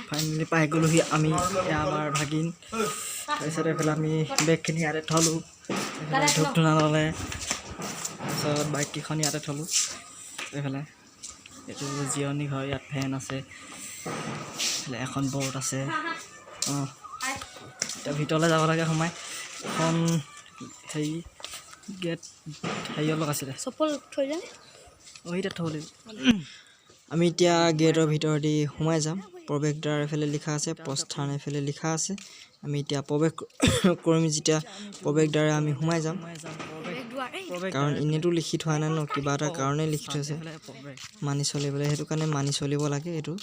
finally পাই গ'লোহি আমি আমাৰ ভাগিন তাৰপিছত এইফালে আমি বেগখিনি ইয়াতে থলোঁ ধূপ ধূনা ল'লে তাৰপিছত বাইককেইখন ইয়াতে থলোঁ এইফালে এইটো জিৰণি ঘৰ ইয়াত ফেন আছে এইফালে এখন বৰ্ড আছে অঁ এতিয়া ভিতৰলৈ যাব লাগে সোমাই এখন হেৰি গেট হেৰি অলপ আছিলে চপল থৈ যায় অঁ এতিয়া থ'ব লাগিব আমি এতিয়া গেটৰ ভিতৰেদি সোমাই যাম প্ৰৱেশদ্বাৰ এফালে লিখা আছে প্ৰস্থান এফালে লিখা আছে আমি এতিয়া প্ৰৱেশ কৰিম যেতিয়া প্ৰৱেশদ্বাৰে আমি সোমাই যাম কাৰণ এনেইতো লিখি থোৱা নাই ন কিবা এটা কাৰণে লিখি থৈছে মানি চলিবলৈ সেইটো কাৰণে মানি চলিব লাগে এইটো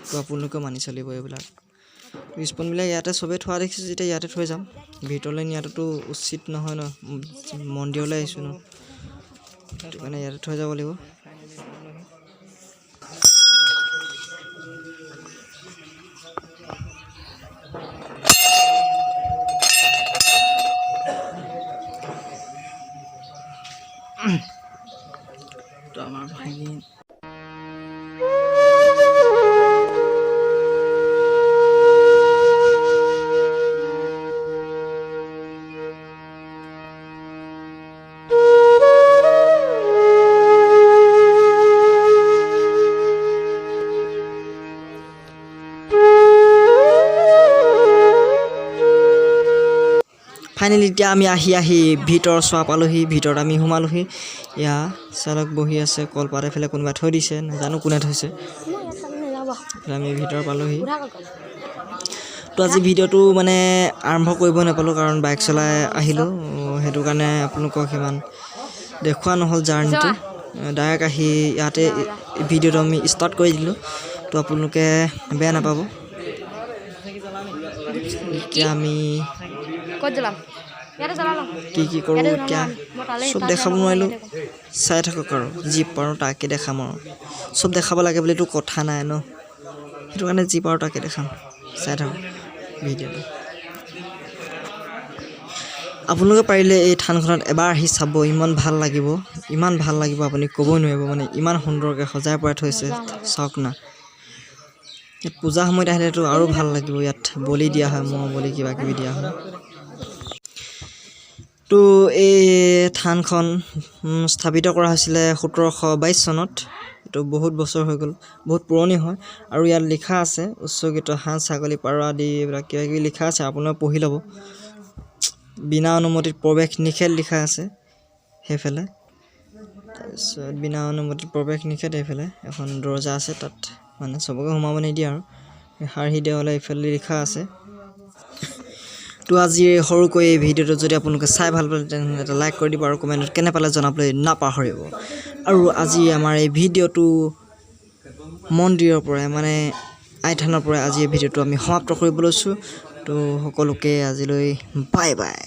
তো আপোনালোকেও মানি চলিব এইবিলাক স্পনবিলাক ইয়াতে চবেই থোৱা দেখিছোঁ যেতিয়া ইয়াতে থৈ যাম ভিতৰলৈ নিয়াটোতো উচিত নহয় ন মন্দিৰলৈ আহিছোঁ ন সেইটো কাৰণে ইয়াতে থৈ যাব লাগিব তো আমাৰ ভাগিন ফাইনেলি এতিয়া আমি আহি ভিতৰ চোৱা পালোহি ভিতৰত আমি সোমালোহি এয়া চালক বহি আছে কলপাত এফালে কোনোবাই থৈ দিছে নাজানো কোনে থৈছে আমি ভিতৰ পালোহি তো আজি ভিডিঅ'টো মানে আৰম্ভ কৰিব নাপালোঁ কাৰণ বাইক চলাই আহিলোঁ সেইটো কাৰণে আপোনালোকক সিমান দেখুওৱা নহ'ল জাৰ্ণিটো ডাইৰেক্ট আহি ইয়াতে ভিডিঅ'টো আমি ষ্টাৰ্ট কৰি দিলোঁ তো আপোনালোকে বেয়া নাপাব এতিয়া আমি কি কৰোঁ এতিয়া চব দেখাব নোৱাৰিলোঁ চাই থাকক আৰু যি পাৰোঁ তাকে দেখাম আৰু চব দেখাব লাগে বুলিতো কথা নাই ন সেইটো কাৰণে যি পাৰোঁ তাকে দেখাম চাই থাকক ভিডিঅ'টো আপোনালোকে পাৰিলে এই থানখনত এবাৰ আহি চাব ইমান ভাল লাগিব আপুনি ক'বই নোৱাৰিব মানে ইমান সুন্দৰকৈ সজাই পৰাই থৈছে চাওক না ইয়াত পূজা সময়ত আহিলেতো আৰু ভাল লাগিব ইয়াত বলি দিয়া হয় ম'হ বলি কিবা কিবি দিয়া হয় তো এই থানখন স্থাপিত কৰা হৈছিলে 1722 চনত এইটো বহুত বছৰ হৈ গ'ল বহুত পুৰণি হয় আৰু ইয়াত লিখা আছে উচ্চকিত হাঁহ ছাগলী পাৰ আদি এইবিলাক কিবা কিবি লিখা আছে আপোনালোকে পঢ়ি ল'ব বিনা অনুমতিত প্ৰৱেশ নিষেধ লিখা আছে সেইফালে তাৰপিছত বিনা অনুমতিত প্ৰৱেশ নিষেধ সেইফালে এখন দৰজা আছে তাত মানে চবকে সোমাব নিদিয়ে আৰু হাৰহি দেৱালে এইফালে লিখা আছে তো আজি সৰুকৈ এই ভিডিঅ'টো যদি আপোনালোকে চাই ভাল পালে তেনেহ'লে এটা লাইক কৰি দিব আৰু কমেণ্টত কেনে পালে জনাবলৈ নাপাহৰিব আৰু আজি আমাৰ এই ভিডিঅ'টো মন্দিৰৰ পৰাই মানে আই থানৰ পৰাই আজি এই ভিডিঅ'টো আমি সমাপ্ত কৰিব লৈছোঁ তো সকলোকে আজিলৈ বাই বাই